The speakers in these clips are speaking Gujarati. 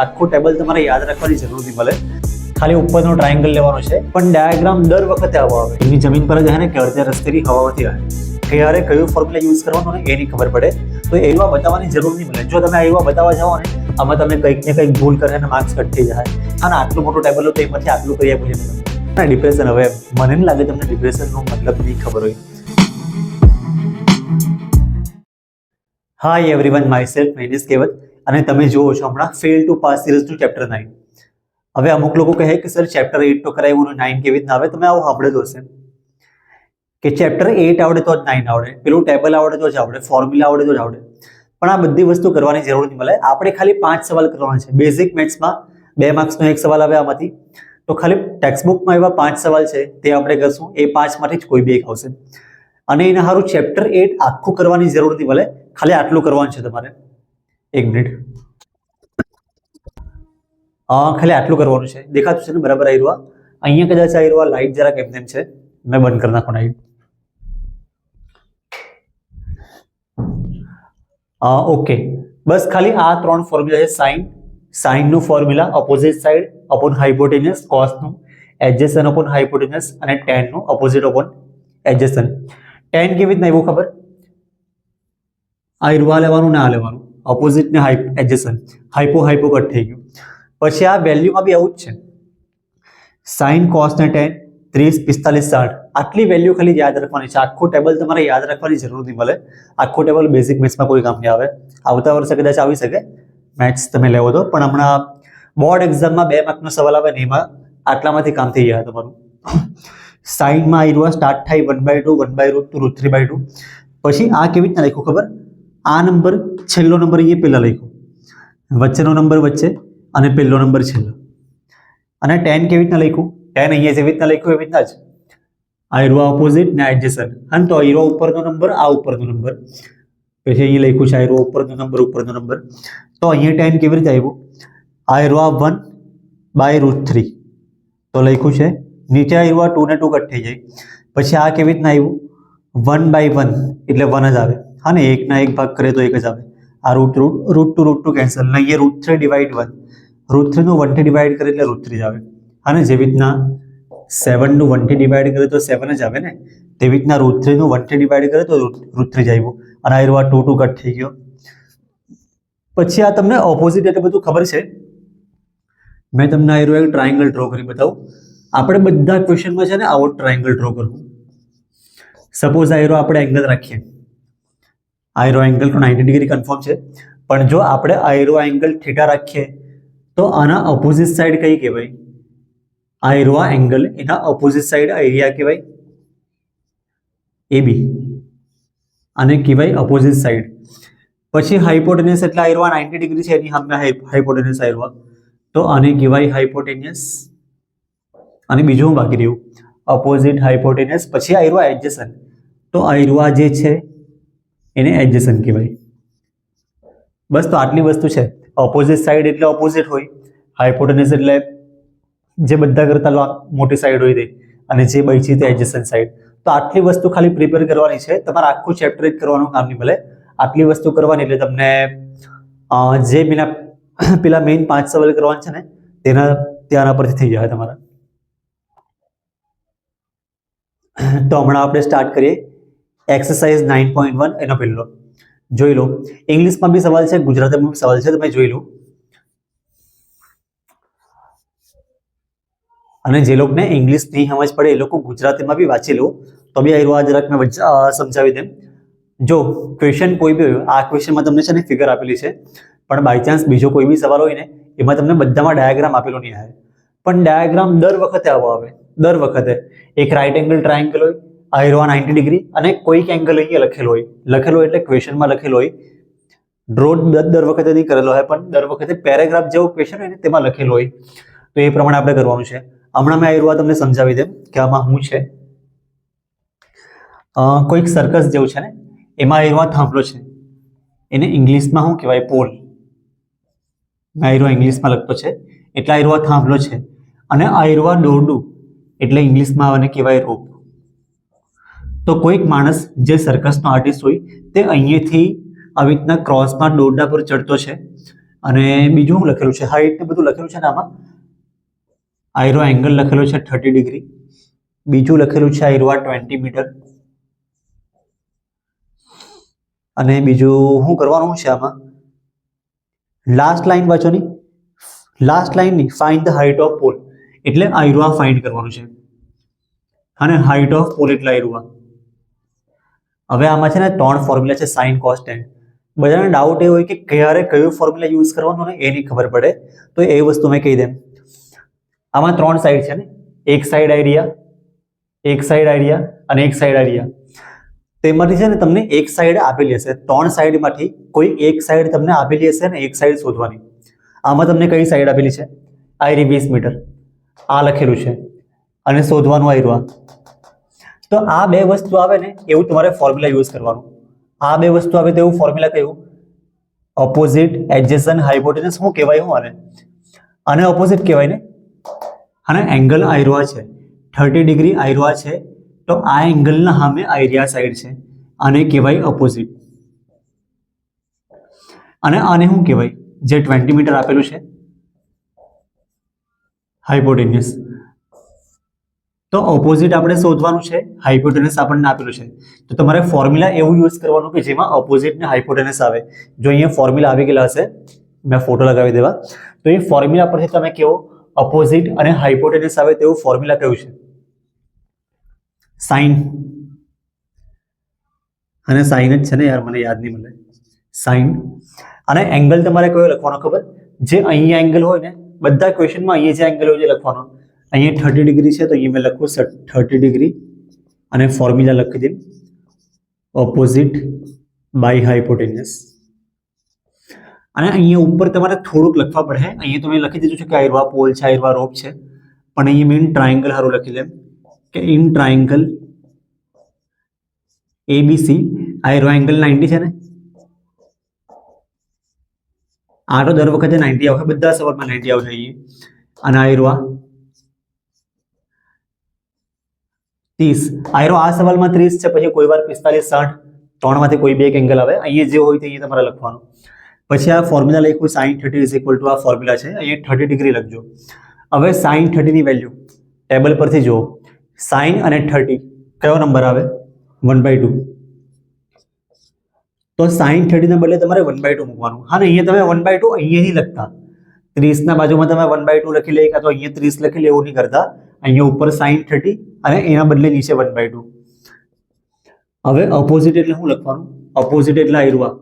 આખું ટેબલ તમારે યાદ રાખવાની જરૂર નહીં મળે, ખાલી ઉપરનો ટ્રાયેંગલ લેવાનો છે. પણ ડાયાગ્રામ દર વખતે આવો આવે, એની જમીન પર જ ને કે અડધે રસ્તેથી હવામાંથી આવે, ક્યારે કયું ફોર્મ્યુલા યુઝ કરવાનો ને એની ખબર પડે. તો એવા બતાવવાની જરૂર નહીં મળે. જો તમે એવા બતાવવા જાઓ ને, આમાં તમે કંઈક ને કંઈક ભૂલ કરે ને માર્ક્સ કટ થઈ જાય. અને આટલું મોટું ટેબલ હોય તો એમાંથી આટલું કરી આપું છે ડિપ્રેશન. હવે મને નહીં લાગે તમને ડિપ્રેશનનો મતલબ નહીં ખબર હોય. હાય એવરીવન, માય સેલ્ફ નૈનિશ કેવત, અને તમે જુઓ છો હમણાં ફેલ ટુ પાસ સિરીઝનું ચેપ્ટર 9. હવે અમુક લોકો કહે કે સર ચેપ્ટર 8 તો કરાવ્યું, 9 કેવી રીતના આવે? તમે આવું સાંભળેલું હશે કે ચેપ્ટર 8 આવડે તો જ 9 આવડે, પેલું ટેબલ આવડે તો જ આવડે, ફોર્મ્યુલા આવડે તો જ આવડે. પણ આ બધી વસ્તુ કરવાની જરૂર નહીં મળે. આપણે ખાલી 5 સવાલ કરવાના છે. બેઝિક મેથ્સમાં 2 માર્ક્સનો એક સવાલ આવે આમાંથી, તો ખાલી ટેક્સ્ટબુકમાં એવા 5 સવાલ છે તે આપણે કરશું. એ 5 માંથી જ કોઈ બે એક આવશે. અને એના સારું ચેપ્ટર 8 આખું કરવાની જરૂર નહીં મળે, ખાલી આટલું કરવાનું છે તમારે. એક મિનિટ, ખાલી આટલું કરવાનું છે. દેખાતું છે ને બરાબર? આવ્યું અહીંયા કદાચ આવ્યું લાઈટ જરાક એમ છે, મેં બંધ કરી નાખો લાઈટ. ઓકે, બસ ખાલી આ 3 ફોર્મ્યુલા છે. સાઇનનું formula opposite side upon hypotenuse, કોસનું એડજેસન્ટ અપોન હાઇપોટેન્યુસ, અને ટેનનું ઓપોઝિટ અપોન એડજેસન્ટ. ટેન કેવી રીતના આવ્યું ખબર? આ લેવાનું ને આ લેવાનું, ઓપોઝિટ ને એડજેસન્ટ, હાઇપો કટ થઈ ગયું. પછી આ વેલ્યુમાં બી આવું જ છે. સાઇન, કોસ ને ટેન, 30, 45, 60 આટલી વેલ્યુ ખાલી યાદ રાખવાની છે. આખું ટેબલ તમારે યાદ રાખવાની જરૂર નહીં મળે. આખું ટેબલ બેઝિક મેથ્સમાં કોઈ કામ નહીં આવે. આવતા વર્ષે કદાચ આવી શકે મેથ્સ તમે લેવો તો, પણ હમણાં બોર્ડ એક્ઝામમાં 2 માર્કનો સવાલ આવે ને એમાં આટલામાંથી કામ થઈ જાય તમારું. સાઇનમાં આવ્યું સ્ટાર્ટ થાય 1/2, 1/√2, √3/2. પછી આ કેવી રીતના લખ્યું ખબર? આ નંબર છેલ્લો નંબર અહીંયા પહેલા લખ્યો, વચ્ચેનો નંબર વચ્ચે અને પહેલો નંબર છેલ્લો. અને 10 કેવી રીતના લખ્યું? 10 અહીંયા જેવી રીતના લખ્યું એવી રીતના જ. આ ઓપોઝિટ ને એડજેસન્ટ. અને તો આ ઉપરનો નંબર, આ ઉપરનો નંબર. પછી અહીંયા લખ્યું છે આ ઉપરનો નંબર. તો અહીંયા 10 કેવી રીતે આવ્યું? આ 1/√3 તો લખ્યું છે. નીચે આવ્યું 2 ને 2 કટ થઈ જાય. પછી આ કેવી રીતના આવ્યું? 1/1 એટલે 1 જ આવે. હા ને, 1 ના 1 ભાગ કરે તો 1 જ આવે. આ √2 કેન્સલ. અહીંયા √3 ડિવાઈડ 1, √3 નું 1 થી ડિવાઈડ કરે એટલે √3 જ આવે. હા ને, જેવી રીતના 7 નું 1 થી ડિવાઈડ કરે તો 7 જ આવે ને, તેવી રીતના √3 નું 1 થી ડિવાઈડ કરે તો √3 જ આવ્યું. અને આ 2 કટ થઈ ગયો. પછી આ તમને ઓપોઝિટ એટલે બધું ખબર છે. મેં તમને આ એક ટ્રાયેંગલ ડ્રો કરી બતાવું. આપણે બધા ક્વેશ્ચનમાં છે ને આવો ટ્રાયેંગલ ડ્રો કરવું. સપોઝ આ આપણે એંગલ રાખીએ, આ એંગલ તો 90 ડિગ્રી કન્ફર્મ છે. પણ જો આપણે આ એંગલ થીટા રાખીએ તો આના ઓપોઝિટ સાઈડ કઈ કહેવાય? આ એંગલ એના ઓપોઝિટ સાઈડ એરિયા કહેવાય AB, આને કહેવાય ઓપોઝિટ સાઈડ. પછી હાઇપોટેન્યુસ એટલે આ 90 ડિગ્રી છે, એની સામે હાઇપોટેન્યુસ આવ્યો તો આને કહેવાય હાઇપોટેન્યુસ. અને બીજું બાકી રહ્યું ઓપોઝિટ હાઇપોટેન્યુસ. પછી આ એડજેસન્ટ, તો આ જે છે એને એડજેસન્ટ કહેવાય. બસ, તો આટલી વસ્તુ છે. ઓપોઝિટ સાઈડ એટલે ઓપોઝિટ હોય, હાઇપોટેન્યુસ એટલે જે બધા કરતા મોટી સાઈડ હોય તે, અને જે બચી તે એડજેસન્ટ સાઈડ. તો આટલી વસ્તુ ખાલી પ્રિપેર કરવાની છે. તમારે આખું ચેપ્ટર જ કરવાનું કામ નહીં મળે. આટલી વસ્તુ કરવાની એટલે તમને જે પેલા મેઇન 5 સવાલ કરવાના છે ને ત્યાંના પરથી થઈ જાય તમારા. તો હમણાં આપણે સ્ટાર્ટ કરીએ એક્સરસાઇઝ 9.1. એનો પહેલો જોઈ લો. ઇંગ્લિશમાં બી સવાલ છે, ગુજરાતીમાં બી સવાલ છે, તમે જોઈ લો. અને જે લોકોને ઇંગ્લિશ નહીં સમજ પડે એ લોકો ગુજરાતીમાં બી વાંચી લો તો બી આ જરાક મેં સમજાવી દેમ. જો ક્વેશ્ચન કોઈ બી હોય, આ ક્વેશ્ચનમાં તમને છે ને ફિગર આપેલી છે, પણ બાય ચાન્સ બીજો કોઈ બી સવાલ હોય ને એમાં તમને બધામાં ડાયાગ્રામ આપેલો નહીં આવે. પણ ડાયાગ્રામ દર વખતે આવો આવે. દર વખતે એક રાઇટ એંગલ ટ્રાયેંગલ હોય, આ 90 ડિગ્રી, અને કોઈક એંગલ અહીંયા લખેલો હોય એટલે ક્વેશ્ચનમાં લખેલો હોય. ડ્રો દર વખતે નહીં કરેલો હોય, પણ દર વખતે પેરેગ્રાફ જેવો ક્વેશ્ચન હોય ને તેમાં લખેલો હોય. તો એ પ્રમાણે આપણે કરવાનું છે. હમણાં મેં તમને સમજાવી દેમ કે આમાં શું છે. કોઈક સર્કસ જેવું છે ને, એમાં થાંભલો છે, એને ઇંગ્લિશમાં શું કહેવાય? પોલ. મેં ઇંગ્લિશમાં લખતો છે એટલે થાંભલો છે. અને દોરડું એટલે ઇંગ્લિશમાં આને કહેવાય રોપ. તો કોઈક માણસ જે સર્કસનો આર્ટિસ્ટ હોય તે અહીંયાથી આવી રીતના ક્રોસમાં દોરડા પર ચડતો છે અને બીજું શું લખેલું છે, હાઈટ ને બધું લખેલું છે ને આમાં. આયરો એંગલ લખેલો છે 30 ડિગ્રી. બીજું લખેલું છે આયરો 20 મીટર. અને બીજું શું કરવાનું છે આમાં, લાસ્ટ લાઈન વાંચોની, લાસ્ટ લાઈન ની find the height of pole, એટલે આયરો ફાઇન્ડ કરવાનું છે. અને હાઇટ ઓફ પોલ એટલે આયરો. હવે આમાં છે ને 3 ફોર્મ્યુલા છે સાઇન કોસ ટેન. બધાને ડાઉટ એ હોય કે ક્યારે કયો ફોર્મ્યુલા યુઝ કરવાનો ને એ નહીં ખબર પડે, તો એ વસ્તુ મેં કહી દેમ. આમાં 3 સાઈડ છે ને, એક સાઈડ આઈડિયા, એક સાઈડ આઈડિયા અને એક સાઈડ આઈડિયા. તેમાંથી છે ને તમને એક સાઈડ આપેલી હશે, 3 સાઈડમાંથી કોઈ એક સાઈડ તમને આપેલી હશે ને એક સાઈડ શોધવાની. આમાં તમને કઈ સાઈડ આપેલી છે, આયરી 20 મીટર આ લખેલું છે અને શોધવાનું આયરું આ. તો આ બે વસ્તુ આવે ને એવું તમારે ફોર્મ્યુલા યુઝ કરવાનું. આ બે વસ્તુ આવે તો એવું ફોર્મ્યુલા કયું, ઓપોઝિટ, એડજેસન્ટ, હાઇપોટેનસ. શું કહેવાય, હું આને ઓપોઝિટ કહેવાય ને. અને એંગલ આયરો છે 30 ડિગ્રી આયરો છે, તો આ એંગલના સામે આયરિયા સાઈડ છે, આને કહેવાય ઓપોઝિટ. અને આને શું કહેવાય, જે 20 મીટર આપેલું છે, હાઇપોટેનસ. તો ઓપોઝિટ આપણે શોધવાનું છે, હાઇપોટેનસ આપણને આપેલું છે. તો તમારે ફોર્મ્યુલા એવું યુઝ કરવાનું કે જેમાં ઓપોઝિટ ને હાઇપોટેનસ આવે. જો અહીંયા ફોર્મ્યુલા આવી ગયેલા હશે, મેં ફોટો લગાવી દેવા, તો એ ફોર્મ્યુલા પરથી તમે કેવો ઓપોઝિટ અને હાઇપોટેનસ આવે તેવું ફોર્મ્યુલા કયું છે, સાઇન. અને સાઇન જ છે ને યાર, મને યાદ નહીં મળે, સાઇન. અને એંગલ તમારે કયો લખવાનો ખબર, જે અહીંયા એંગલ હોય ને, બધા ક્વેશ્ચનમાં અહીંયા જે એંગલ હોય એ લખવાનો. અહીંયા 30 ડિગ્રી છે તો અહીંયા મેં લખું 30 ડિગ્રી અને ફોર્મ્યુલા લખી દે ઓપોઝિટ બાય હાઇપોટેનસ. અને અહીંયા ઉપર તમારે થોડુંક લખવા પડે. અહીંયા તો મેં લખી દીધું છે કે આયરવા પોલ છે, આયરવા રોપ છે, પણ અહીંયા મેં ટ્રાયંગલ હારું લખી લેમ કે ઇન ટ્રાયંગલ એબીસી આયરો એંગલ 90 છે ને, આ તો દર વખતે 90 આવશે, બધા સવાલમાં 90 આવશે અહીંયા. અને આયરો 30, આયરો આ સવાલમાં 30 છે, પછી કોઈ વાર 45, 60, 3 માંથી કોઈ બે એક એંગલ આવે. અહીંયા જે હોય તે અહીંયા તમારે લખવાનું. પછી આ ફોર્મ્યુલા લખ્યું sin 30 ઇઝ ઇક્વલ ટુ આ ફોર્મ્યુલા છે, અહીંયા 30 ડિગ્રી લખજો. હવે sin 30 ની વેલ્યુ ટેબલ પરથી જુઓ, sin અને 30 કયો નંબર આવે, 1/2. તો sin 30 ના બદલે તમારે 1/2 મૂકવાનું. હા ને, અહીંયા તમે 1/2 અહીંયા નહીં લખતા, 30 ના બાજુમાં તમે 1/2 લખી લે, કાં તો અહીંયા 30 લખી લે, એવું નહીં કરતા. અહીંયા ઉપર sin 30 અને એના બદલે નીચે 1/2. હવે ઓપોઝિટ એટલે શું લખવાનું, ઓપોઝિટ એટલે આયરવા.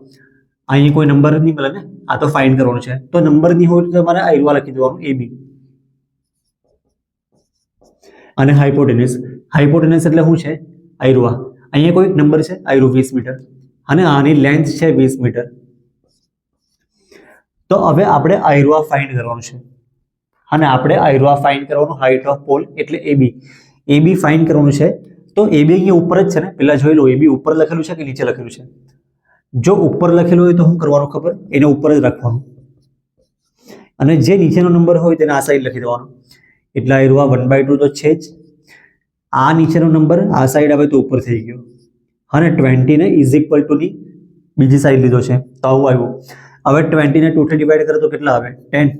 અહીંયા કોઈ નંબર નહીં મળે ને, આ તો ફાઇન્ડ કરવાનું છે, તો નંબર નહીં હોય તો તમારે આયરવા લખી દેવાનું AB. અને હાઇપોટેનસ, હાઇપોટેનસ એટલે શું છે, આયરવા. અહીંયા કોઈ નંબર છે, આયરો 20 મીટર અને આની લેન્થ છે 20 મીટર. તો હવે આપણે આયરવા ફાઇન્ડ કરવાનું છે. અને આપણે આયરવા ફાઇન્ડ કરવાનું, હાઇટ ઓફ પોલ એટલે AB. AB ફાઇન્ડ કરવાનું છે. તો AB અહીંયા ઉપર જ છે ને, પેલા જોઈ લો AB ઉપર લખેલું છે કે નીચે લખેલું છે. જો ઉપર લખેલું હોય તો શું કરવાનું ખબર, એને ઉપર જ રાખવાનું. અને જે નીચેનો નંબર હોય તેને આ સાઈડ લખી દેવાનો. એટલે આયરવા 1/2 તો છે જ. આ નીચેનો નંબર આ સાઈડ આવે તો ઉપર થઈ ગયો. અને 20 ને ઇઝ ઇક્વલ ટુ ની બીજી સાઈડ લીધો છે, તો આવું આવ્યું. હવે 20 ને 2 થી ડિવાઈડ કરે તો કેટલા આવે, 10.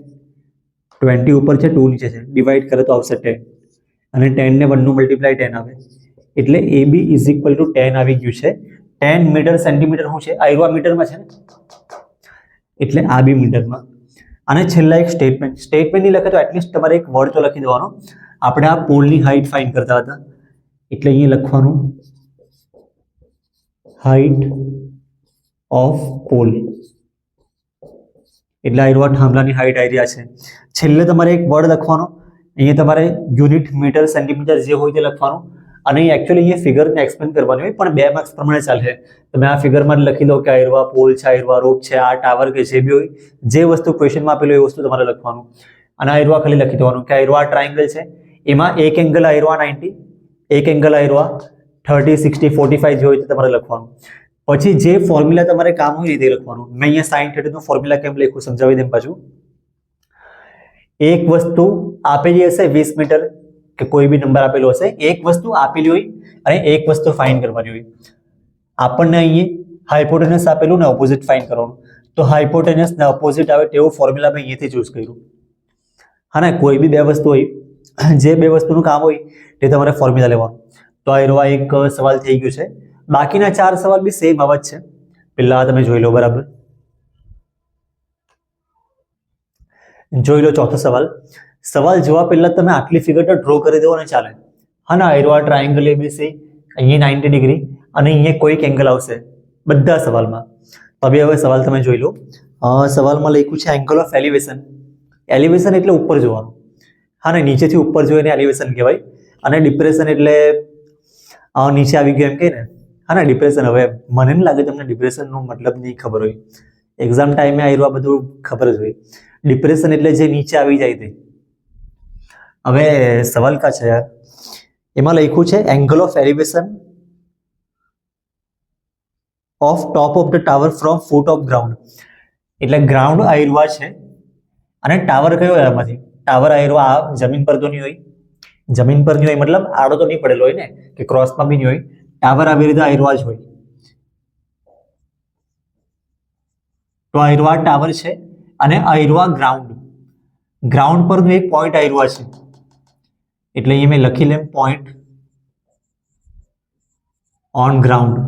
20 ઉપર છે, 2 નીચે છે, ડિવાઈડ કરે તો આવશે 10. અને 10 ને 1 નું મલ્ટીપ્લાય 10 આવે. એટલે AB ઇઝ ઇક્વલ ટુ 10 આવી ગયું છે. 10 મીટર સેન્ટીમીટર શું છે, આયરવા મીટરમાં છે ને, એટલે આ બી મીટરમાં. અને છેલ્લા એક સ્ટેટમેન્ટ, સ્ટેટમેન્ટ નહીં લખે તો એટલીસ્ટ તમારે એક વર્ડ તો લખી દેવાનો. આપણે આ પોલની હાઇટ ફાઇન્ડ કરતા હતા, એટલે અહીંયા લખવાનું હાઇટ ઓફ પોલ, એટલે આયરવા થાંભલાની હાઇટ આવી રહ્યા છે. છેલ્લે તમારે એક વર્ડ લખવાનો, અહીંયા તમારે યુનિટ, મીટર, સેન્ટીમીટર જે હોય તે લખવાનું. અને એકચ્યુઅલી અહીંયા ફિગરને એક્સપ્લેન કરવાની હોય, પણ 2 માર્ક્સ પ્રમાણે ચાલે. તમે આ ફિગરમાં લખી લો કે આયરવા પોલ છે, આયરવા રોપ છે, આ ટાવર કે જે બી હોય, જે વસ્તુ ક્વેશ્ચનમાં આપેલું એ વસ્તુ તમારે લખવાનું. અને આયરવા ખાલી લખી દેવાનું કે આયરવા ટ્રાયંગલ છે, એમાં એક એંગલ આયરવા 90, એક એંગલ આયરવા 30, 60, 45 જે હોય તે તમારે લખવાનું. પછી જે ફોર્મ્યુલા તમારે કામ હોય તે લખવાનું. મેં અહીંયા sin 30 નું ફોર્મ્યુલા કેમ લખ્યું સમજાવી દેમ પાછું. એક વસ્તુ આપેલી હશે 20 મીટર કે કોઈ બી નંબર આપેલો હશે, એક વસ્તુ આપેલી હોય અને એક વસ્તુ ફાઇન્ડ કરવાની હોય. આપણને અહીંયા હાઇપોટેનસ આપેલું ને ઓપોઝિટ ફાઇન્ડ કરવાનું. તો હાઇપોટેનસ ને ઓપોઝિટ આવે તેવું ફોર્મ્યુલા મેં અહીંયાથી ચૂઝ કર્યું. હા ને, કોઈ બી બે વસ્તુ હોય, જે બે વસ્તુનું કામ હોય તે તમારે ફોર્મ્યુલા લેવાનું. તો આ એક સવાલ થઈ ગયો છે. બાકીના 4 સવાલ બી સેમ આવા જ છે. પેલા તમે જોઈ લો બરાબર. જોઈ લો ચોથો સવાલ. સવાલ જોવા પહેલા તમે આટલી ફિગર તો ડ્રો કરી દો ને ચાલે. હા ને, આ ટ્રાયંગલ એબીસી, અહીંયા 90 ડિગ્રી અને અહીંયા કોઈક એંગલ આવશે બધા સવાલમાં. તો હવે સવાલ તમે જોઈ લો. સવાલમાં લખ્યું છે એંગલ ઓફ એલિવેશન. એલિવેશન એટલે ઉપર જોવાનું. હા ને, નીચેથી ઉપર જોઈને એલિવેશન કહેવાય. અને ડિપ્રેશન એટલે નીચે આવી ગયું એમ કહે ને. હા ને, ડિપ્રેશન. હવે મને નહીં લાગે તમને ડિપ્રેશનનો મતલબ નહીં ખબર હોય. એક્ઝામ ટાઈમે આ બધું ખબર જ હોય. ડિપ્રેશન એટલે જે નીચે આવી જાય તે. હવે સવાલ કા છે યાર, એમાં લખ્યું છે angle of elevation of top of the tower from foot of ground. એટલે ગ્રાઉન્ડ આયરવા છે અને ટાવર કયો હોય આમાંથી? ટાવર આયરવા આ જમીન પર તો નહીં હોય. જમીન પર નહીં હોય મતલબ આડો તો નહીં પડેલો હોય ને, કે ક્રોસમાં બી નહીં હોય. ટાવર આવી રીતે આયરવા જ હોય. તો આયરવા ટાવર છે અને આયરવા ગ્રાઉન્ડ પરનું એક પોઈન્ટ આયરવા છે. એટલે અહીંયા મેં લખી લેમ પોઈન્ટ ઓન ગ્રાઉન્ડ.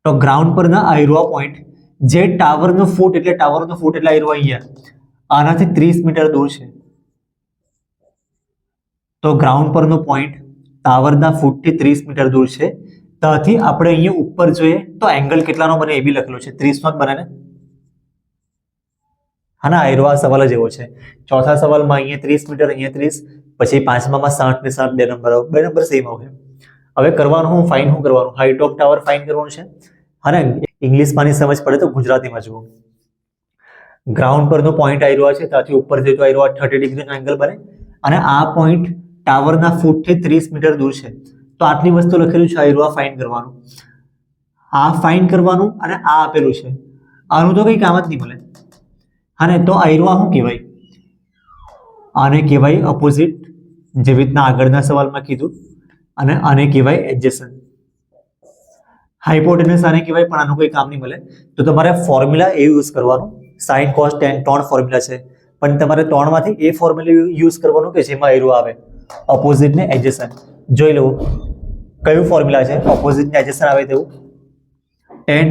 તો ગ્રાઉન્ડ પરના આયરવા પોઈન્ટ જે ટાવરનો ફૂટ એટલે આયરવા અહીંયા આનાથી 30 મીટર દૂર છે. તો ગ્રાઉન્ડ પરનો પોઈન્ટ ટાવરના ફૂટથી 30 મીટર દૂર છે. ત્યાંથી આપણે અહીંયા ઉપર જોઈએ તો એંગલ કેટલાનો બને એ બી લખેલો છે, 30 નો જ બને ને. હા ના, આયરવા સવાલ જ એવો છે. ચોથા સવાલમાં અહીંયા 30 મીટર, અહીંયા 30, પછી પાંચમામાં 60 ને 60 બે નંબર સેમ આવે. હવે કરવાનું હું ફાઇન શું કરવાનું? હાઇટ ઓફ ટાવર ફાઇન કરવાનું છે. હા ને, ઇંગ્લિશમાંની સમજ પડે તો ગુજરાતીમાં જુઓ. ગ્રાઉન્ડ પરનો પોઈન્ટ આયરવા છે, ત્યાંથી ઉપર જઈએ તો આયરવા 30 ડિગ્રીનો એંગલ બને. અને આ પોઈન્ટ ટાવરના ફૂટથી 30 મીટર દૂર છે. તો આટલી વસ્તુ લખેલું છે, આયરવા ફાઇન કરવાનું. આ ફાઇન કરવાનું અને આ આપેલું છે. આનું તો કંઈ કામ જ નહીં મળે. હા ને, તો આયરવા શું કહેવાય? આને કહેવાય ઓપોઝિટ, જેવી રીતના આગળના સવાલમાં કીધું. અને આને કહેવાય એડજેસન્ટ. હાઇપોટેનસ આને કહેવાય, પણ આનું કોઈ કામ નહીં મળે. તો તમારે ફોર્મ્યુલા એ યુઝ કરવાનું. સાઇન કોસ ટેન 3 ફોર્મ્યુલા છે, પણ તમારે 3 માંથી એ ફોર્મ્યુલા યુઝ કરવાનું કે જેમાં આયરવા આવે, ઓપોઝિટ ને એડજેસન્ટ. જોઈ લો કયું ફોર્મ્યુલા છે ઓપોઝિટ ને એડજેસન્ટ આવે તેવું. tan.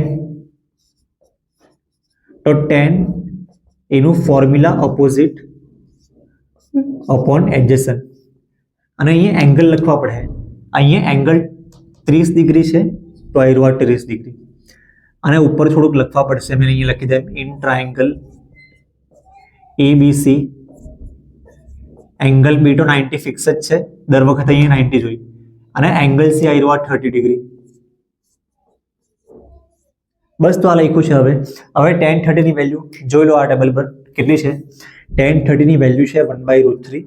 તો tan એનું ફોર્મ્યુલા ઓપોઝિટ અપોન એડજેસન્ટ. અને અહીંયા એંગલ લખવા પડે. અહીંયા એંગલ 30 ડિગ્રી છે, તો આયરવા 30 ડિગ્રી. અને ઉપર થોડુંક લખવા પડશે, મેં અહીંયા લખી દે in triangle ABC angle B તો 90 ફિક્સ જ છે, દર વખતે અહીંયા 90 જોઈ. અને એંગલ C આયરવા 30 ડિગ્રી. બસ તો આ લખ્યું છે. હવે tan 30 ની વેલ્યુ જોઈ લો આ ટેબલ પર કેટલી છે. tan 30 ની વેલ્યુ છે 1/√3.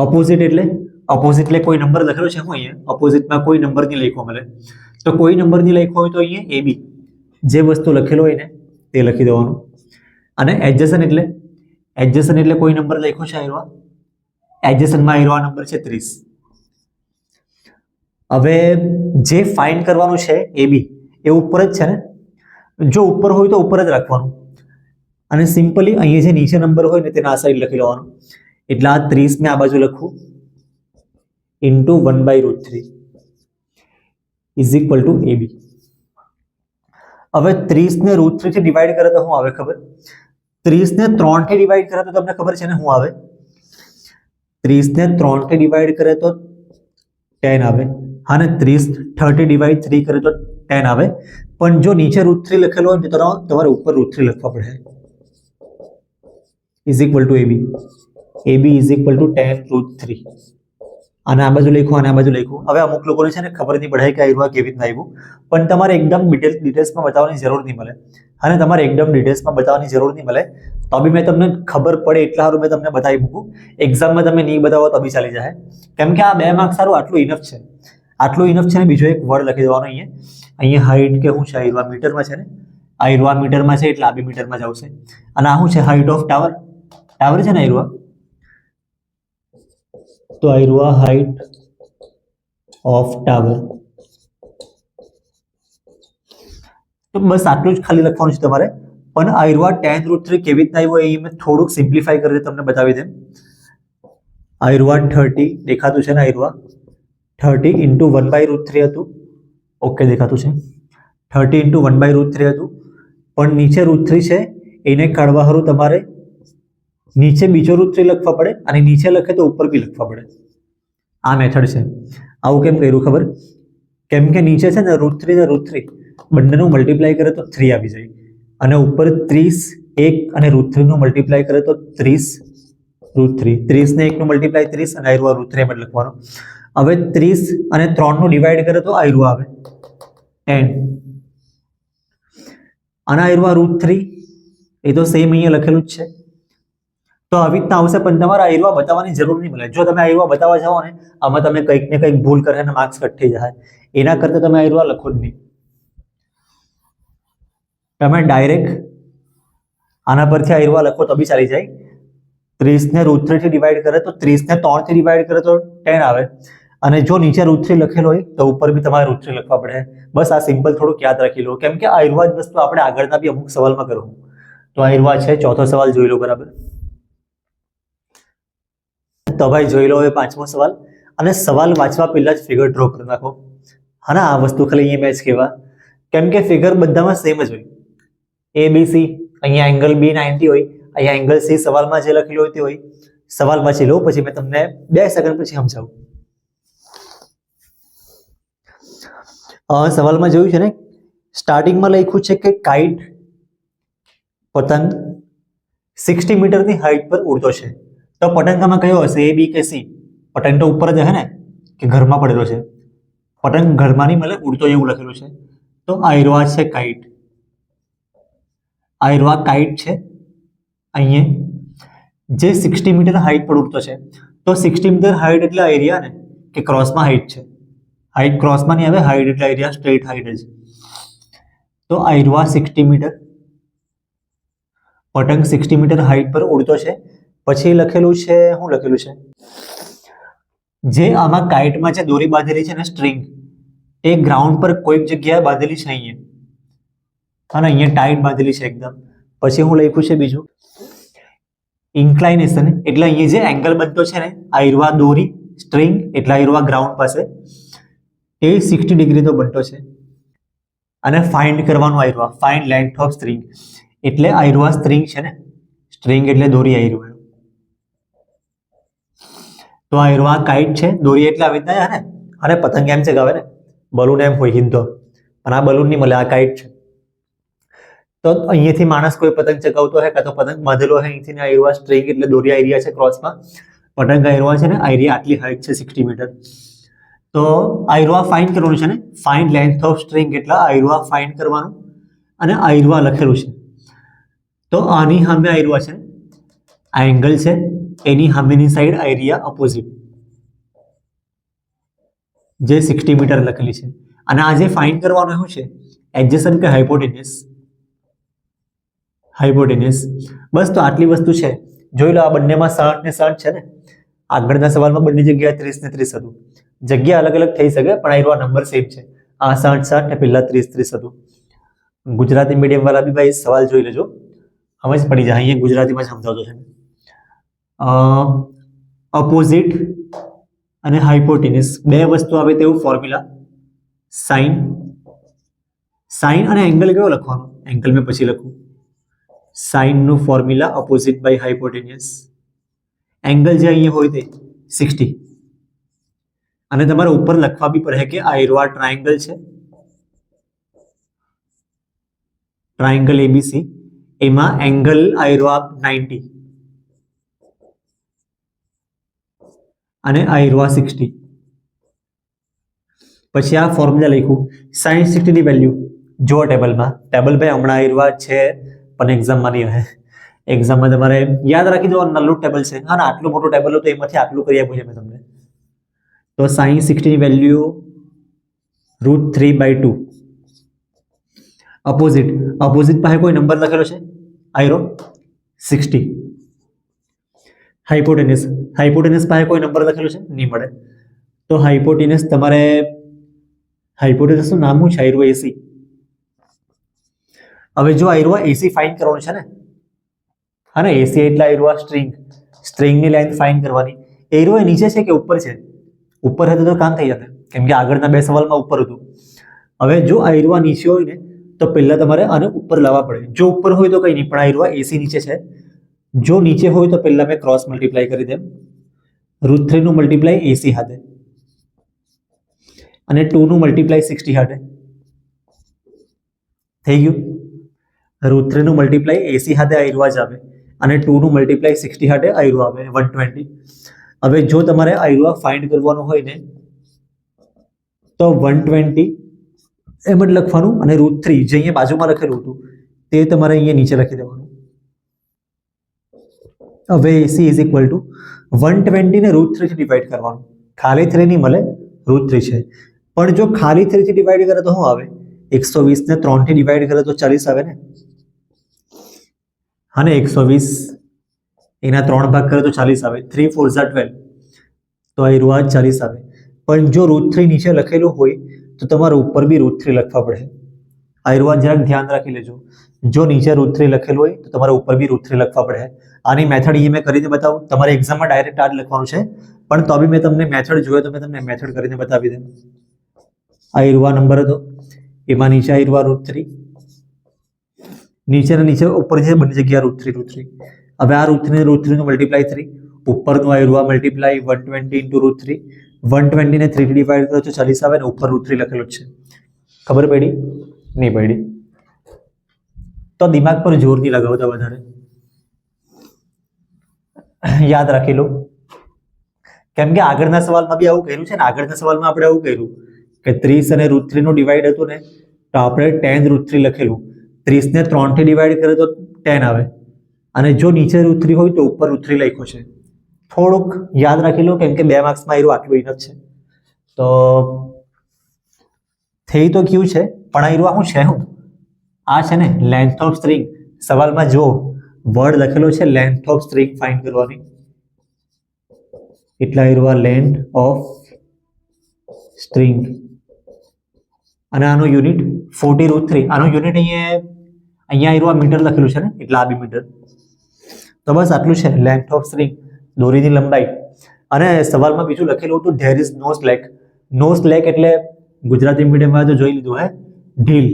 ઓપોઝિટ એટલે કોઈ નંબર લખેલો છે. હું અહીંયા ઓપોઝિટમાં કોઈ નંબર નહીં લખ્યો મળે. તો કોઈ નંબર નહીં લખ્યો હોય તો અહીંયા AB જે વસ્તુ લખેલો હોય ને તે લખી દેવાનું. અને એડજેસન્ટ એટલે કોઈ નંબર લખ્યો છે આયરવા. એડજેસન્ટમાં આયરવા નંબર છે 30. હવે જે ફાઇન કરવાનું છે AB એ ઉપર જ છે ને. જો ઉપર હોય તો ઉપર જ રાખવાનું. અને સિમ્પલી અહીંયા જે નીચે નંબર હોય ને તેના આ સાઈડ લખી લેવાનું. એટલે આ 30 મેં આ બાજુ લખું into 1/√3 is equal two AB. હવે 30 ને √3 થી ડિવાઈડ કરે તો શું આવે ખબર? 30 ને 3 થી ડિવાઈડ કરે તો તમને ખબર છે ને શું આવે? 30 ને 3 થી ડિવાઈડ કરે તો 10 આવે. હા ને, 30 ડિવાઈડ 3 કરે તો 10 આવે. પણ જો નીચે √3 લખેલો હોય તો તમારે ઉપર √3 લખવા પડે. Is equal two AB. AB is equal two 10√3. અને આ બાજુ લખો અને આ બાજુ લખો. હવે અમુક લોકોને છે ને ખબર નહીં પડે કે આયરવા કેવી રીતના આવ્યું, પણ તમારે એકદમ ડિટેલ્સમાં બતાવવાની જરૂર નહીં મળે. અને તમારે એકદમ ડિટેલ્સમાં બતાવવાની જરૂર નહીં મળે તો બી મેં તમને ખબર પડે એટલા સારું મેં તમને બતાવી મૂકું. એક્ઝામમાં તમે નહીં બતાવો તો બી ચાલી જાય, કેમ કે આ 2 માર્ક સારું આટલું ઇનફ છે. ને બીજો એક વર્ડ લખી દેવાનો અહીંયા હાઇટ કે શું છે આયરવા મીટરમાં છે ને. આયરવા મીટરમાં છે એટલે આ બી મીટરમાં જ આવશે. અને આ શું છે? હાઇટ ઓફ ટાવર છે ને આયરવા. તો આયરવા હાઇટ ઓફ ટાવર તો બસ આટલું જ ખાલી લખવાનું છે તમારે. પણ આયરવા tan√3 કેવી રીતના આવ્યો એ મેં થોડુંક સિમ્પ્લિફાઈ કરીને તમને બતાવી દઉં. આયરવા 30 દેખાતું છે ને, આયરવા 30 ઇન્ટુ 1/√3 હતું. ઓકે દેખાતું છે. 30 ઇન્ટુ 1/√3 હતું. પણ નીચે √3 છે એને કાઢવા હારું તમારે નીચે બીજો √3 લખવા પડે અને નીચે લખે તો ઉપર બી લખવા પડે. આ મેથડ છે. આવું કેમ કર્યું ખબર? કેમ કે નીચે છે ને √3 ને √3 બંનેનું મલ્ટીપ્લાય કરે તો 3 આવી જાય અને ઉપર 30 1 અને √3 નું મલ્ટીપ્લાય કરે તો 30 √3 30 ને 1 નું મલ્ટીપ્લાય 30 અને આયરવા √3 એમ લખવાનું. હવે 30 અને 3 નું ડિવાઈડ કરે તો આયરવા આવે 10 અને આયરવા √3 એ તો સેમ અહીંયા લખેલું જ છે. તો આવી રીતના આવશે પણ તમારે આયરવા બતાવવાની જરૂર નહીં મળે. જો તમે આયરવા બતાવવા જાઓ ને આમાં તમે કંઈક ને કંઈક ભૂલ કરે અને માર્ક્સ કટ થઈ જાય. એના કરતા તમે આયરવા લખો જ નહીં. તમે ડાયરેક્ટ આના પરથી આયરવા લખો તો બી ચાલી જાય. 30 ને √3 થી ડિવાઈડ કરે તો 30 ને 3 થી ડિવાઈડ કરે તો 10 આવે અને જો નીચે √3 લખેલો હોય તો ઉપર બી તમારે √3 લખવા પડે. બસ આ સિમ્પલ થોડુંક યાદ રાખી લો કેમ કે આયરવા જ વસ્તુ આપણે આગળના બી અમુક સવાલમાં કરવું. તો આયરવા છે. ચોથો સવાલ જોઈ લો બરાબર. તો ભાઈ જોઈ લો હવે પાંચમો સવાલ. અને સવાલ વાંચવા પહેલા જ ફિગર ડ્રો કરી નાખો. હા ને, આ વસ્તુ ખાલી અહીંયા મેચ કહેવા કેમ કે ફિગર બધામાં સેમ જ હોય. ABC અહીંયા એંગલ B 90 હોય, અહીંયા એંગલ C સવાલમાં જે લખેલું હોય તે હોય. સવાલ વાંચી લો પછી મેં તમને 2 સેકન્ડ પછી સમજાવું. સવાલમાં જોયું છે ને, સ્ટાર્ટિંગમાં લખ્યું છે કે કાઇટ પતંગ 60 મીટરની હાઈટ પર ઉડતો છે. તો પતંગમાં કયો હશે, A B કે C? પતંગ તો ઉપર જ હે ને કે ઘરમાં પડેલો છે? પતંગ ઘરમાં નહીં મળે, ઉડતો એવું લખેલું છે. તો આયરવા છે કાઇટ. આયરવા કાઇટ છે અહીંયા જે 60 મીટર હાઈટ પર ઉડતો છે. તો 60 મીટર હાઈટ એટલે એરિયા ને કે ક્રોસમાં હાઈટ છે. હાઈટ ક્રોસમાં નહીં આવે, હાઈટ એટલે એરિયા સ્ટ્રેટ હાઈટ જ. તો આયરવા 60 મીટર, પતંગ 60 મીટર હાઈટ પર ઉડતો છે. પછી લખેલું છે, શું લખેલું છે? જે આમાં કાઇટમાં જે દોરી બાંધેલી છે ને સ્ટ્રિંગ, એ ગ્રાઉન્ડ પર કોઈક જગ્યાએ બાંધેલી છે અહીંયા અને અહીંયા ટાઈટ બાંધેલી છે એકદમ. પછી હું લખ્યું છે બીજું ઇન્ક્લાઇનેશન, એટલે અહીંયા જે એંગલ બનતો છે ને આયરવા દોરી સ્ટ્રિંગ એટલે આયરવા ગ્રાઉન્ડ પાસે એ 60 ડિગ્રી તો બનતો છે. અને ફાઇન્ડ કરવાનું આયરવા, ફાઇન્ડ લેન્થ ઓફ સ્ટ્રિંગ એટલે આયરવા સ્ટ્રિંગ છે ને, સ્ટ્રિંગ એટલે દોરી આયરવા. તો આયરવા કાઇટ છે, દોરી એટલે આવી રીતના ને, અને પતંગ એમ ચગાવે ને, બલૂન એમ હોય હિંદો, અને આ બલૂન નહીં મળે, આ કાઇટ છે. તો અહીંયાથી માણસ કોઈ પતંગ ચગાવતો હોય કાં તો પતંગ બાંધેલો હોય, અહીંથી આયરવા સ્ટ્રિંગ એટલે દોરી આયરિયા છે ક્રોસમાં, પતંગ આયરવા છે ને, આયરિયા આટલી હાઈટ છે 60 મીટર. તો આયરવા ફાઇન્ડ કરવાનું છે ને, ફાઇન્ડ લેન્થ ઓફ સ્ટ્રિંગ એટલે આયરવા ફાઇન્ડ કરવાનું અને આયરવા લખેલું છે. તો આની સામે આયરવા છે, આ એંગલ છે, એની સામેની સાઈડ આયરિયા ઓપોઝિટ જે 60 મીટર લખેલી છે. અને આ જે ફાઇન્ડ કરવાનું શું છે, એડજેસન્ટ કે હાઇપોટેન્યુસ? હાઇપોટેન્યુસ. બસ તો આટલી વસ્તુ છે. જોઈ લો આ બંનેમાં 60 ને 60 છે ને. આગળના સવાલમાં બંને જગ્યાએ 30 ને 30 હતું. જગ્યા અલગ અલગ થઈ શકે પણ આયરવા નંબર સેમ છે. આ 60 ને પેલા 30 હતું. ગુજરાતી મીડિયમ વાળા બી ભાઈ સવાલ જોઈ લેજો, સમજ પડી જાય. અહીંયા ગુજરાતીમાં જ સમજાવતો છે. ઓપોઝિટ અને હાઇપોટેન્યુસ બે વસ્તુ આવે તેવું ફોર્મ્યુલા. સાઇન, સાઇન અને એંગલ કયો લખવાનો? એંગલ મેં પછી લખું. સાઇનનું ફોર્મ્યુલા ઓપોઝિટ બાય હાઇપોટેન્યુસ. એંગલ જે અહીંયા હોય તે 60 અને તમારે ઉપર લખવા બી પડે કે આયરવા ટ્રાયંગલ છે, ટ્રાયંગલ ABC, એમાં એંગલ આયરવા 90 અને આયરવા 60. પછી આ ફોર્મ્યુલા લખ્યું. sin 60 ની વેલ્યુ જો ટેબલમાં, ટેબલ ભાઈ હમણાં આયરવા છે પણ એક્ઝામમાં નહીં આવે. એક્ઝામમાં તમારે યાદ રાખી દો, નાનું ટેબલ છે. હા, આટલું મોટું ટેબલ હતું એમાંથી આટલું કરી આપ્યું છે મેં તમને. તો sin 60 ની વેલ્યુ √3/2. ઓપોઝિટ, ઓપોઝિટ પાસે કોઈ નંબર લખેલો છે, આયરો 60. હાઇપોટેન્યુસ, હાઇપોટેન્યુસ પાસે કોઈ નંબર લખેલો છે, નહીં મળે. તો હાઇપોટેન્યુસ તમારે, હાઇપોટેન્યુસનું નામ શું છે? આયરો AC. હવે જો આયરો એસી ફાઇન્ડ કરવાનું છે ને, હા ને, એસી એટલે આયરો સ્ટ્રિંગની લેન્થ ફાઇન્ડ કરવાની. એરો નીચે છે કે ઉપર છે? ઉપર હતું તો કામ થઈ જશે, કેમ કે આગળના બે સવાલમાં ઉપર હતું. હવે જો આયરો નીચે હોય ને તો પહેલા તમારે આને ઉપર લાવવા પડે. જો ઉપર હોય તો કંઈ નહીં, પણ આયરો એસી નીચે છે. જો નીચે હોય તો પહેલા મેં ક્રોસ મલ્ટીપ્લાય કરી દેમ, √3 નું મલ્ટીપ્લાય એસી હાથે અને 2 નું મલ્ટીપ્લાય 60 હાથે થઈ ગયું. √3 નું મલ્ટીપ્લાય એસી હાથે આયરો જ આવે અને 2 નું મલ્ટીપ્લાય 60 હાથે આયરો આવે 120. હવે જો તમારે આયરો ફાઇન્ડ કરવાનો હોય ને તો 120 એમ જ લખવાનું અને √3 જે અહીંયા બાજુમાં લખેલું હતું તે તમારે અહીંયા નીચે લખી દેવાનું. હવે એસી ઇઝ ઇક્વલ ટુ 120 ને √3 થી ડિવાઈડ કરવાનું. ખાલી 3 નહીં મળે, √3 છે. પણ જો ખાલી 3 થી ડિવાઈડ કરે તો શું આવે? 120 ને 3 થી ડિવાઈડ કરે તો 40 આવે ને. હા ને, 120 એના 3 ભાગ કરે તો 40 આવે. 3 4 12 તો આયરો 40 આવે. પણ જો √3 નીચે લખેલું હોય તો તમારે ઉપર બી √3 લખવા પડે. આયરો જરાક ધ્યાન રાખી લેજો. જો નીચે √3 લખેલું હોય તો તમારે ઉપર બી √3 લખવા પડે. આની મેથડ અહીંયા મેં કરીને બતાવું. તમારે એક્ઝામમાં ડાયરેક્ટ આ જ લખવાનું છે, પણ તો બી મેં તમને મેથડ જોઈએ તો મેં તમને મેથડ કરીને બતાવી દઉં. આયરો નંબર હતો, એમાં નીચે આયરો √3, નીચે ને નીચે ઉપર છે બધી જગ્યા √3. હવે આ √3 નું મલ્ટીપ્લાય 3, ઉપરનું આયરો મલ્ટીપ્લાય 120 ઇન્ટુ √3. 120 ને 3 થી ડિવાઈડ કરો તો 40 આવે ને ઉપર √3 લખેલું છે. ખબર પડી? નહીં પડી તો દિમાગ પર જોર નહીં લગાવતા વધારે, યાદ રાખી લો. કેમ કે આગળના સવાલમાં બી આવું કર્યું છે ને. આગળના સવાલમાં આપણે આવું કર્યું કે 30 અને √3 નું ડિવાઈડ હતું ને તો આપણે tan √3 લખેલું. 30 ને 3 થી ડિવાઈડ કરે તો tan આવે અને જો નીચે √3 હોય તો ઉપર √3 લખ્યો છે. થોડુંક યાદ રાખી લો, કેમ કે 2 માર્ક્સમાં આયરું આટલું ઇનફ છે. તો થઈ તો ગયું છે, પણ આયરું શું છે? આ છે ને લેન્થ ઓફ સ્ટ્રિંગ. સવાલમાં જો વર્ડ લખેલો છે લેન્થ ઓફ સ્ટ્રિંગ ફાઇન્ડ કરવાની, એટલે આયરું લેન્થ ઓફ સ્ટ્રિંગ અને આનો યુનિટ 40 √3. આનો યુનિટ અહીંયા આયરું મીટર લખેલું છે ને, એટલે આ બી મીટર. તો બસ આટલું છે લેન્થ ઓફ સ્ટ્રિંગ, દોરીની લંબાઈ. અને સવાલમાં બીજું લખેલું હતું there is no slack. No slack એટલે ગુજરાતી મીડિયમમાં તો જોઈ લીધું હે, ઢીલ.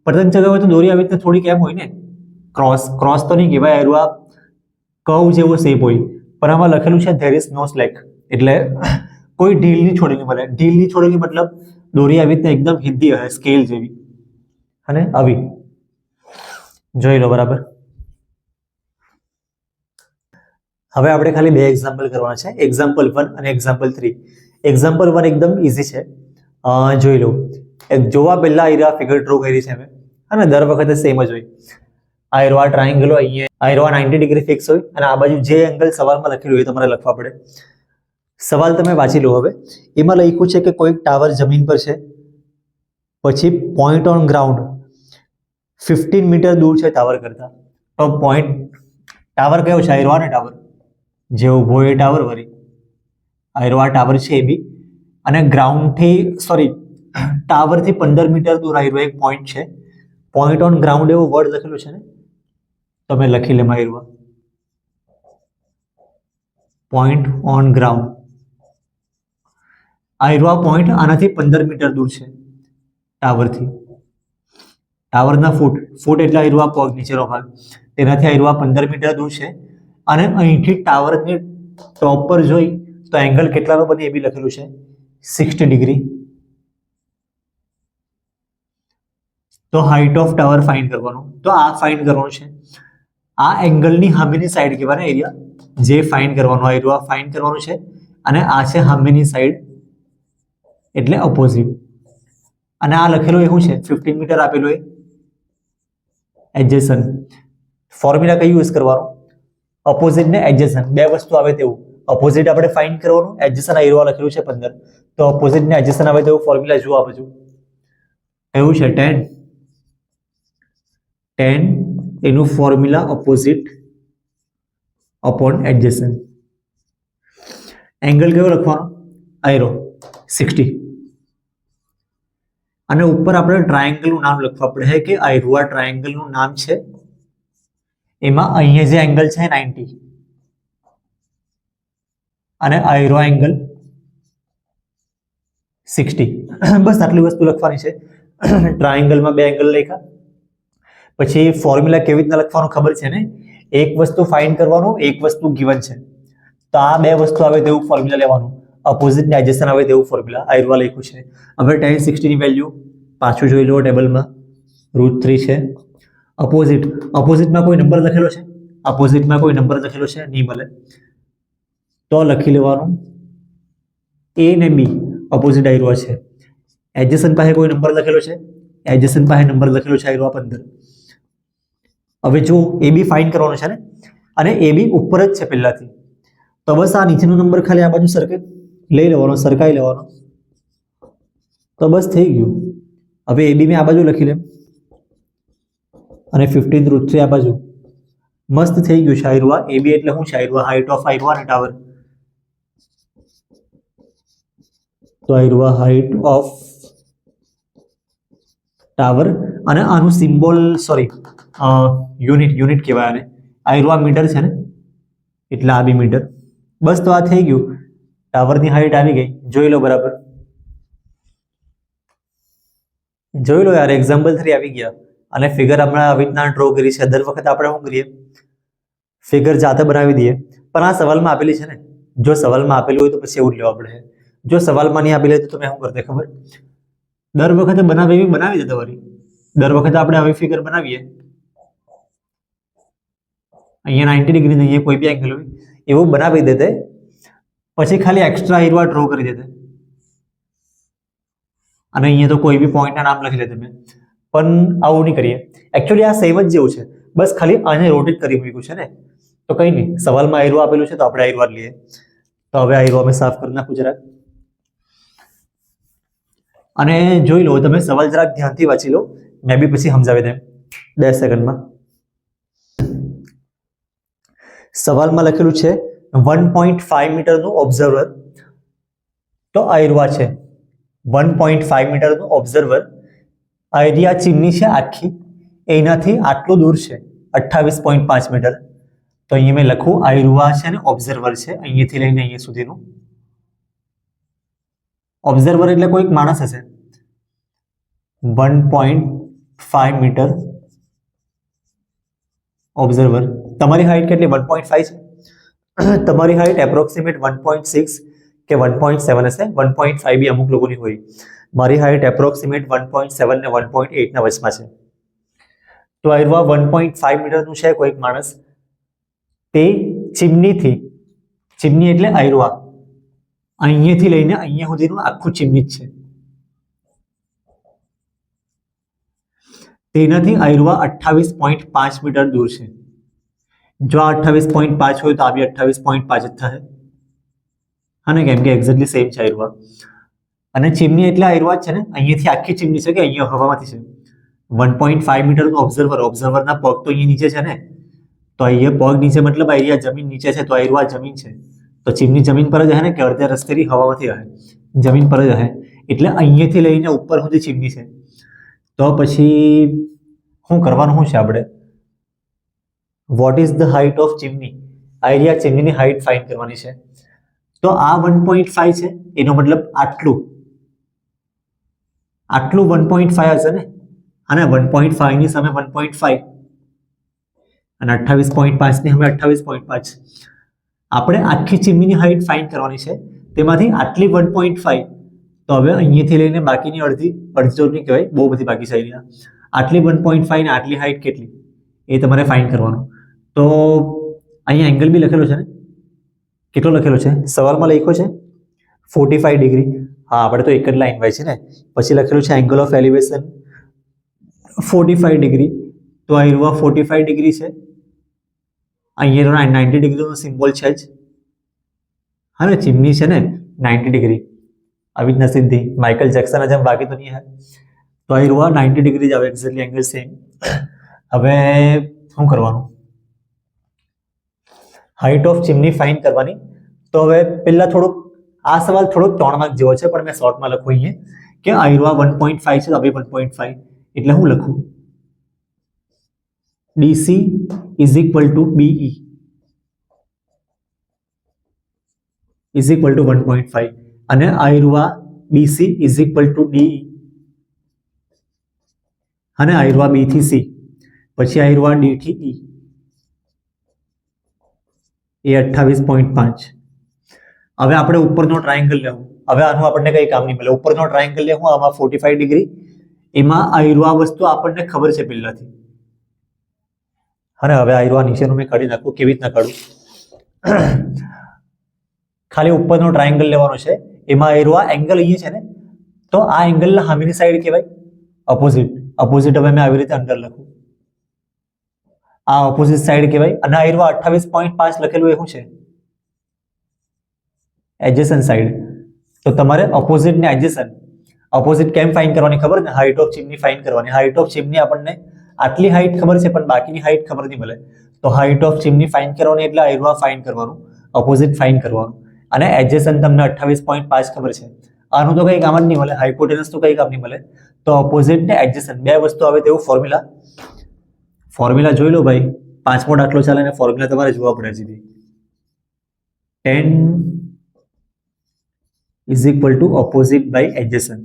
પતંગ ચગાવે તો દોરી આવી રીતે થોડીક એમ હોય ને, ક્રોસ તો નહીં કહેવાય, આયરું આ કર્વ જેવો શેપ હોય. પણ આમાં લખેલું છે ધેર ઇઝ નો સ્લેક, એટલે કોઈ ઢીલ નહીં છોડેલી મળે. ઢીલ નહીં છોડેલી મતલબ દોરી આવી રીતે એકદમ સીધી હશે, સ્કેલ જેવી અને આવી. જોઈ લો બરાબર. હવે આપણે ખાલી બે એક્ઝામ્પલ કરવાના છે, એક્ઝામ્પલ 1 અને એક્ઝામ્પલ 3. એક્ઝામ્પલ 1 એકદમ ઇઝી છે, જોઈ લો. જોવા પહેલા આયરા ફિગર ડ્રો કરી છે મેં, અને દર વખતે સેમ જ હોય. આયરો આ ટ્રાયંગલ હોય, અહીંયા આયરો 90 ડિગ્રી ફિક્સ હોય અને આ બાજુ જે એંગલ સવાલમાં લખેલું હોય તમારે લખવા પડે. સવાલ તમે વાંચી લો. હવે એમાં લખ્યું છે કે કોઈક ટાવર જમીન પર છે, પછી પોઈન્ટ ઓન ગ્રાઉન્ડ 15 મીટર દૂર છે ટાવર કરતા. તો ટાવર કયો છે? આયરો ને ટાવર જે ઉભો એ ટાવર વળી આયરો આ ટાવર છે એ બી, અને ટાવરથી 15 મીટર દૂર આયરો એક પોઈન્ટ છે. પોઈન્ટ ઓન ગ્રાઉન્ડ એવો વર્ડ લખેલું છે ને, તો મેં લખી લેમ આયરો પોઈન્ટ ઓન ગ્રાઉન્ડ. આયરો આ પોઈન્ટ આનાથી 15 મીટર દૂર છે ટાવરથી. ટાવરના ફૂટ એટલે આયરો આ પગ નીચેનો ભાગ, તેનાથી આયરો આ 15 મીટર દૂર છે. અને અહીંથી ટાવરની ટોપ પર જોઈ તો એંગલ કેટલાનો બને એ બી લખેલું છે 60 ડિગ્રી. તો હાઇટ ઓફ ટાવર ફાઇન્ડ કરવાનું. તો આ ફાઇન્ડ કરવાનું છે. આ એંગલની સામેની સાઈડ કહેવાય એરિયા, જે ફાઇન્ડ કરવાનો આયરો આ ફાઇન્ડ કરવાનું છે. અને આ છે સામેની સાઈડ એટલે ઓપોઝિટ. અને આ લખેલું એવું છે 15 મીટર આપેલું એ એડજેસન્ટ. ફોર્મ્યુલા કઈ યુઝ કરવાનો? ઓપોઝિટ ને એડજેસન્ટ, બે વસ્તુ આવે તેવું. ઓપોઝિટ આપણે ફાઇન્ડ કરવાનું, એડજેસન્ટ આયરો લખેલું છે 15, તો ઓપોઝિટ ને એડજેસન્ટ આવે તેવું ફોર્મ્યુલા જુઓ આ બાજુ એવું છે tan એનું ફોર્મ્યુલા ઓપોઝિટ અપોન એડજેસન્ટ. એંગલ કયો લખવાનો? આયરો 60. અને ઉપર આપણે ટ્રાયેંગલનું નામ લખવા પડે કે આયરુઆ ટ્રાયેંગલનું નામ છે, એમાં અહીંયા જે એંગલ છે 90 અને આયરુઆ એંગલ 60. બસ આટલી વસ્તુ લખવાની છે. ટ્રાયેંગલમાં બે એંગલ લખ્યા. પછી ફોર્મ્યુલા કેવી રીતના લખવાનું ખબર છે ને, એક વસ્તુ ફાઇન્ડ કરવાનું, એક વસ્તુ ગિવન છે, તો આ બે વસ્તુ આવે તેવું ફોર્મ્યુલા લેવાનું, અપોઝિટ ને એડજેસન્ટ આવે તેવું ફોર્મ્યુલા આયરુઆ લખ્યું છે. હવે tan 60 ની વેલ્યુ પાછું જોઈ લો ટેબલમાં, √3 છે. અપોઝિટમાં કોઈ નંબર લખેલો છે? અપોઝિટમાં કોઈ નંબર લખેલો છે? નહીં મળે, તો લખી લેવાનું A ને B અપોઝિટ આયરુઆ છે. એડજેસન્ટ પાસે કોઈ નંબર લખેલો છે? એડજેસન્ટ પાસે નંબર લખેલો છે આયરુઆ 15. હવે જો AB ફાઇન્ડ કરવાનો છે ને, અને AB ઉપર જ છે પહેલાથી, તો બસ આ નીચેનો નંબર ખાલી આ બાજુ લઈ લેવાનો, સરકાઈ લેવાનો, તો બસ થઈ ગયું. હવે AB મેં આ બાજુ લખી લે અને 15 √3 આ બાજુ, મસ્ત થઈ ગયું છે આયરુઆ. AB એટલે શું છે? આયરુઆ હાઇટ ઓફ આયરુઆ અને ટાવર, તો આયરુઆ હાઇટ ઓફ ટાવર, અને આનું સિમ્બોલ યુનિટ કહેવાય આને. આયરુઆ મીટર છે ને, એટલે આ બી મીટર. બસ તો આ થઈ ગયું, ટાવરની હાઇટ આવી ગઈ. જોઈ લો બરાબર, જોઈ લો યાર, એક્ઝામ્પલ 3 આવી ગયા. અને ફિગર હમણાં આવી રીતના ડ્રો કરી છે. દર વખત આપણે શું કરીએ, ફિગર જાતે બનાવી દઈએ, પણ આ સવાલમાં આપેલી છે ને, જો સવાલમાં આપેલું હોય તો પછી એવું જ લેવા પડે. જો સવાલમાં નહીં આપેલી હોય તો તમે શું કરતે ખબર, દર વખતે બનાવી દેતા વળી. દર વખતે આપણે આવી ફિગર બનાવીએ, અહીંયા 90 ડિગ્રી અહીંયા કોઈ બી એંગલ હોય એવું બનાવી દેતે, પછી ખાલી એક્સ્ટ્રા આયરુઆ ડ્રો કરી દેતે, અને અહીંયા તો કોઈ બી પોઈન્ટના નામ લખી લે તમે. પણ આવું નહીં કરીએ. એકચ્યુઅલી આ સેમ જ જેવું છે, બસ ખાલી આને રોટેટ કરી મૂક્યું છે ને, તો કંઈ નહીં. સવાલમાં આયરુઆ આપેલું છે તો આપણે આયરુઆ લઈએ. તો હવે આયરુઆ મેં સાફ કરી નાખું જરાક. અને જોઈ લો, તમે સવાલ જરાક ધ્યાનથી વાંચી લો, મેં બી પછી સમજાવી દઉં 2 સેકન્ડમાં. સવાલમાં લખેલું છે 1.5 મીટરનું ઓબ્ઝર્વર, તો આયરુઆ છે 1.5 મીટરનું ઓબ્ઝર્વર. આયરિયા ચીમની છે આખી, એનાથી આટલું દૂર છે 28.5 મીટર. તો અહીંયા મેં લખું આયરુઆ છે ને ઓબ્ઝર્વર છે, અહીંયાથી લઈને અહીંયા સુધીનું. ઓબ્ઝર્વર એટલે કોઈક માણસ હશે. 1.5 મીટર ઓબ્ઝર્વર. તમારી હાઇટ કેટલી? 1.5 છે. તમારી હાઇટ એપ્રોક્સિમેટ 1.6 કે 1.7 હશે. 1.5 બી અમુક લોકોની હોય. મારી હાઇટ એપ્રોક્સિમેટ 1.7 ને 1.8 ના વચમાં છે. તો આયરુઆ 1.5 મીટરનું છે કોઈક માણસ, તે ચીમની એટલે આયરુઆ, અહીંયાથી લઈને અહીંયા સુધીનું આખું ચીમની જ છે. તેનાથી આયરુઆ 28.5 મીટર દૂર છે. જો આ 28.5 હોય તો આ બી 28.5 જ થશે, હા ને, કેમ કે એક્ઝેક્ટલી સેમ છે આયરુઆ. અને ચીમની એટલે આયરુઆ જ છે ને, અહીંયાથી આખી ચીમની છે કે અહીંયા હવામાંથી છે. 1.5 મીટરનું ઓબ્ઝર્વરના પગ તો અહીંયા નીચે છે ને, તો અહીંયા પગ નીચે મતલબ આયરિયા જમીન નીચે છે, તો આયરુઆ જમીન છે. તો ચીમની જમીન પર જ હે ને, કે અડધે રસ્તેથી હવામાંથી હે, જમીન પર જ હે. એટલે અહીંયાથી લઈને ઉપર સુધી ચીમની છે. તો પછી શું કરવાનું શું છે આપણે? What is the height of chimney? આયરિયા ચીમનીની હાઇટ ફાઇન્ડ કરવાની છે. તો આ 1.5 છે, એનો મતલબ આટલું 1.5 હશે ને, અને 1.5 ની સામે 1.5 અને 28.5 ની સામે 28.5. આપણે આખી ચીમનીની હાઇટ ફાઇન્ડ કરવાની છે, તેમાંથી આટલી 1.5. તો હવે અહીંયાથી લઈને બાકીની અડધી તો નહીં કહેવાય, બહુ બધી બાકી છે અહીંયા. આટલી 1.5 ને આટલી હાઇટ કેટલી એ તમારે ફાઇન્ડ કરવાનું. તો અહીંયા એંગલ બી લખેલો છે ને, કેટલો લખેલો છે સવાલમાં લખ્યો છે 45 ડિગ્રી. હા, આપણે તો એક જ લાઈન વાય છે ને. પછી લખેલું છે એંગલ ઓફ એલિવેશન 45 ડિગ્રી. તો આયરુઆ 45 ડિગ્રી છે. અહીંયા 90 ડિગ્રીનો સિમ્બોલ છે જ, હા ને, ચીમની છે ને 90 ડિગ્રી. આવી રીતના સીધી માઇકલ જેક્સન જેમ બાકી તો નહીં હે. તો આયરુઆ 90 ડિગ્રી જ આવે, એક્ઝેક્ટલી એંગલ સેમ. હવે શું કરવાનું? હાઇટ ઓફ ચીમની ફાઇન્ડ કરવાની. તો હવે પહેલા થોડુંક આ સવાલ થોડોક 3 માર્ક જેવો છે, પણ મેં શોર્ટમાં લખું અહીંયા કે આયરો 1.5 છે તો હવે 1.5 એટલે હું લખું DC is equal two BE is equal two 1.5 અને આયરો BC is equal two DE અને આયરો B થી C પછી આયરો D થી E એ 28.5. હવે આપણે ઉપરનો ટ્રાયેંગલ લેવું. હવે આનું આપણને કઈ કામ નહીં મળે. ઉપરનો ટ્રાયેંગલ લેવું આમાં 45 ડિગ્રી, એમાં આયરો આ વસ્તુ આપણને ખબર છે પહેલાથી. અને હવે આયરો નીચેનું મેં કાઢી નાખું. કેવી રીતના કાઢું? ખાલી ઉપરનો ટ્રાયેંગલ લેવાનો છે, એમાં આયરો એંગલ અહીંયા છે ને, તો આ એંગલના સામેની સાઈડ કહેવાય ઓપોઝિટ. ઓપોઝિટ હવે મેં આવી રીતે અંદર લખું, આ ઓપોઝિટ સાઈડ કહેવાય. અને આયરો 28.5 લખેલું એ શું છે? એડજેસન્ટ સાઈડ. તો તમારે ઓપોઝિટ ને એડજેસન્ટ, ઓપોઝિટ કેમ ફાઇન્ડ કરવાની ખબર ને? હાઇટ ઓફ ચીમની ફાઇન્ડ કરવાની. હાઇટ ઓફ ચીમની આપણને આટલી હાઇટ ખબર છે પણ બાકીની હાઇટ ખબર નહીં મળે. તો હાઇટ ઓફ ચીમની ફાઇન્ડ કરવાની એટલે આયરો ફાઇન્ડ કરવાનું, ઓપોઝિટ ફાઇન્ડ કરવાનું. અને એડજેસન્ટ તમને 28.5 ખબર છે. આનું તો કંઈ કામ જ નહીં મળે, હાઇપોટેનસ તો કંઈ કામ નહીં મળે. તો ઓપોઝિટ ને એડજેસન્ટ બે વસ્તુ આવે તેવું ફોર્મ્યુલા જોઈ લો ભાઈ. 5મો દાખલો ચાલે ને ફોર્મ્યુલા તમારે જોવા પડે છે. tan is equal to opposite by adjacent.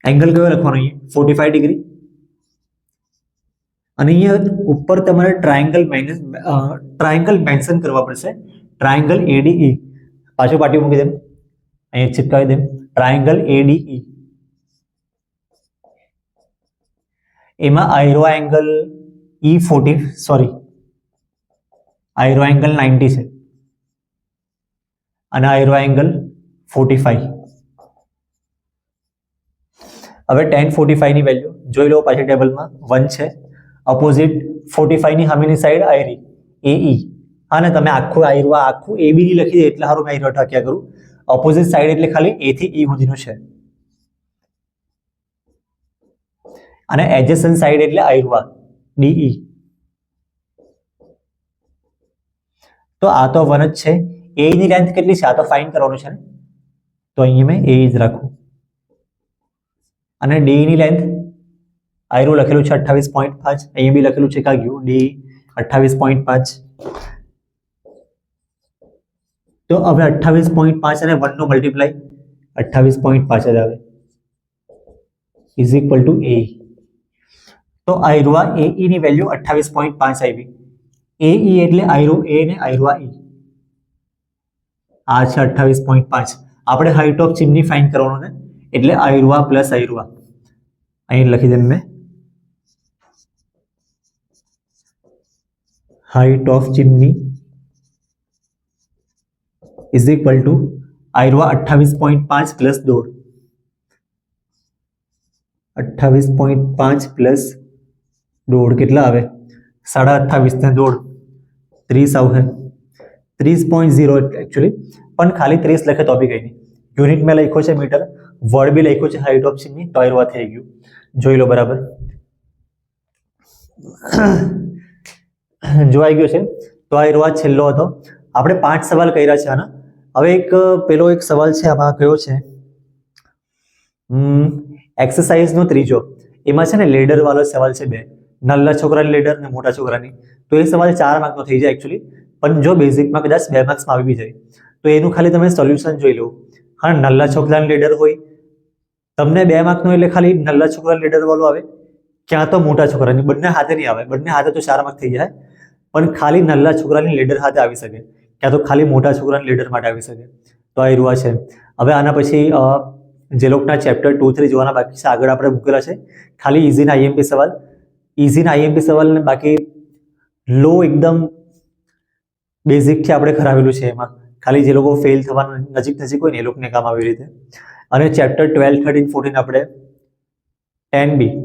Angle કયો લખવાનો? અહીંયા 45 ડિગ્રી. અને અહીંયા ઉપર તમારે ટ્રાયેંગલ મેન્શન કરવા પડશે. ટ્રાયેંગલ ADE પાછો પાટી મૂકી દેમ, અહીંયા ચિપકાવી દેમ. ટ્રાયેંગલ ADE એમાં આયરો એંગલ આયરો એંગલ 90 છે અને આયરો એંગલ 45. હવે tan 45 ની વેલ્યુ જોઈ લો પાછી ટેબલમાં 1 છે. ઓપોઝિટ 45 ની સામેની સાઈડ આયરી AE. અને તમે આખું આયરો આખું AB ની લખી દે એટલે સારું મેં આયરો ટાક્યા કરું. ઓપોઝિટ સાઈડ એટલે ખાલી A થી E સુધીનું છે. અને એડજેસન્ટ સાઈડ એટલે આયરો DE. તો આ તો 1 જ છે. A ની લેન્થ કેટલી છે આ તો ફાઇન્ડ કરવાનું છે ને, તો અહીંયા મેં A જ રાખું. અને D ની લેન્થ આયરો લખેલું છે 28.5, અહીંયા બી લખેલું છે કા ગયું D 28.5. તો હવે 28.5 અને 1 નો મલ્ટીપ્લાય 28.5 જ આવે ઇઝ ઇક્વલ ટુ A. તો આયરો AE ની વેલ્યુ 28.5 આવી. AE એટલે આયરો A ને આયરો E. આ છે 28.5. આપણે હાઇટ ઓફ ચીમની ફાઇન્ડ કરવાનું ને, એટલે આયરો પ્લસ આયરો અહીં લખી દઉં મેં. Height of chimney is equal to આયરો 28.5 પ્લસ દોઢ. 28.5 પ્લસ દોઢ કેટલા આવે? 28.5 ને દોઢ 30 આવશે. 30.0 એકચ્યુઅલી, પણ ખાલી 30 લખે તો બી કંઈ નહીં. યુનિટ મેં લખ્યો છે મીટર, વર્ડ બી લખ્યો છે હાઇટ ઓફ ચીમની, તો આયરો થઈ ગયું. જોઈ લો બરાબર. જોવાઈ ગયો છે. તો આયરો છેલ્લો હતો. આપણે 5 સવાલ કર્યા છે આના. હવે પેલો એક સવાલ છે આમાં કયો છે, એક્સરસાઇઝ નો ત્રીજો. એમાં છે ને લેડર વાળો સવાલ છે 2, નાના છોકરાની લેડર ને મોટા છોકરાની. તો એ સવાલ 4 માર્કનો થઈ જાય એકચ્યુઅલી, પણ જો બેઝિકમાં કદાચ 2 માર્ક્સમાં આવી બી જાય તો એનું ખાલી તમે સોલ્યુશન જોઈ લો. હા, નાના છોકરાની લેડર હોય તમને 2 માર્કનો એટલે ખાલી નાના છોકરાની લેડર વાળું આવે, ક્યાં તો મોટા છોકરાની. બંને હાથે નહીં આવે, બંને હાથે તો 4 માર્ક થઈ જાય, પણ ખાલી નાના છોકરાની લેડર હાથે આવી શકે, ક્યાં તો ખાલી મોટા છોકરાની લેડર માટે આવી શકે. તો આ રૂઆ છે. હવે આના પછી જે લોકોના ચેપ્ટર 2, 3 જોવાના બાકી છે આગળ આપણે મૂકેલા છે. ખાલી ઇઝીના આઈએમપી સવાલ ને બાકી લો એકદમ બેઝિકથી આપણે કરાવેલું છે. એમાં ખાલી જે લોકો ફેલ થવાના નજીક હોય ને એ લોકોને કામ આવી રીતે. અને ચેપ્ટર 12, 13, 14 આપણે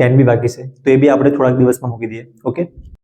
10 બી બાકી છે, તો એ બી આપણે થોડાક દિવસમાં મૂકી દઈએ. ઓકે.